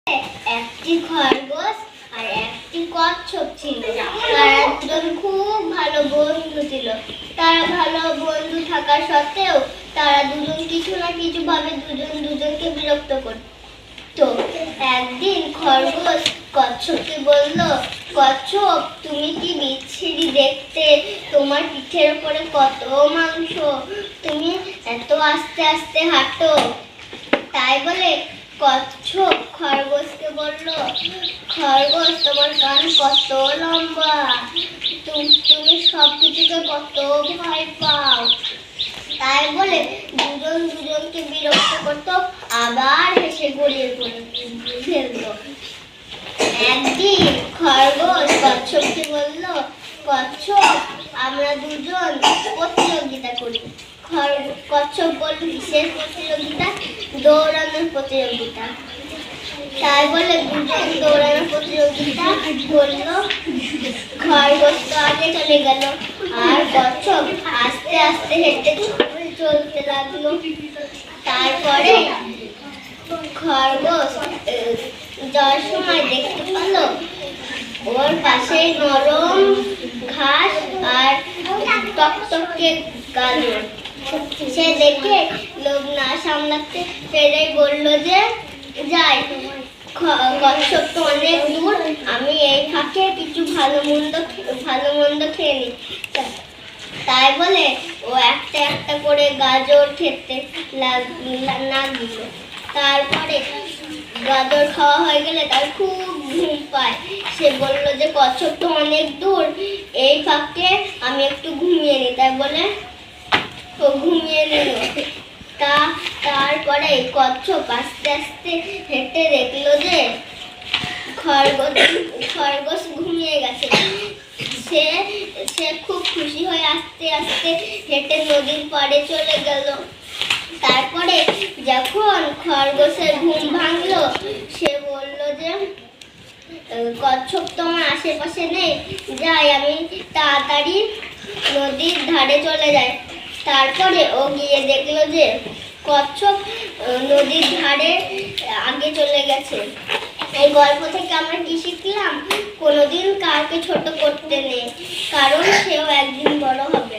একটি খরগোশ আর একটি কচ্ছপ ছিল। তারা দুজন খুব ভালো বন্ধু ছিল। তারা ভালো বন্ধু থাকা সত্ত্বেও তারা দুজন কিছু না কিছু ভাবে দুজনকে বিরক্ত করত। একদিন খরগোশ কচ্ছপকে বলল, কচ্ছপ, তুমি কি বিচ্ছিরি দেখতে, তোমার পিঠের উপরে কত মাংস, তুমি এত আস্তে আস্তে হাঁটো। তাই বলে কচ্ছপ খরগোশকে বলল, খরগোশ, তোমার কান কত লম্বা, তুমি সব কিছুকে কত ভয় পাও। তাই বলে দুজনকে বিরক্ত করতো, আবার হেসে গড়িয়ে ফেলতো। একদিন খরগোশ কচ্ছপকে বলল, কচ্ছপ, আমরা দুজন প্রতিযোগিতা করি। কচ্ছপ বলল, কিসের প্রতিযোগিতা? দৌড়ানোর প্রতিযোগিতা। তাই বলে দুজন দৌড়ানোর প্রতিযোগিতা করলো। খরগোশ তো আগে চলে গেল আর কচ্ছপ আস্তে আস্তে হেঁটে চলতে লাগলো। তারপরে খরগোশ যাওয়ার সময় দেখতে পেল ওর পাশে নরম ঘাস আর টকটকে গাজর। সে দেখে লোভ না সামলাতে পেরে বলল যে, যাই, কচ্ছপ তো অনেক দূর, আমি এই ফাঁকে কিছু ভালো মন্দ খেয়ে নিই। তাই বলে ও একটা একটা করে গাজর খেতে লাগলো। তারপরে গাজর খাওয়া হয়ে গেলে তার খুব ঘুম পায়। সে বলল যে, কচ্ছপ তো অনেক দূর, এই ফাঁকে আমি একটু ঘুমিয়ে নিই। তাই বলে ও ঘুমিয়ে নিল। তারপরে কচ্ছপ আস্তে আস্তে হেঁটে দেখলো যে খরগোশ ঘুমিয়ে গেছে। সে খুব খুশি হয়ে আস্তে আস্তে হেঁটে নদীর পাড়ে চলে গেল। তারপরে যখন খরগোশের ঘুম ভাঙলো, সে বলল যে, কচ্ছপ তো আমার আশেপাশে নেই, যাই, আমি তাড়াতাড়ি নদীর ধারে চলে যাই। তারপরে ও গিয়ে দেখলো যে কচ্ছপ নদীর ধারে আগে চলে গেছে। এই গল্প থেকে আমরা কি শিখলাম? কোনোদিন কাউকে ছোট করতে নেই, কারণ সেও একদিন বড় হবে।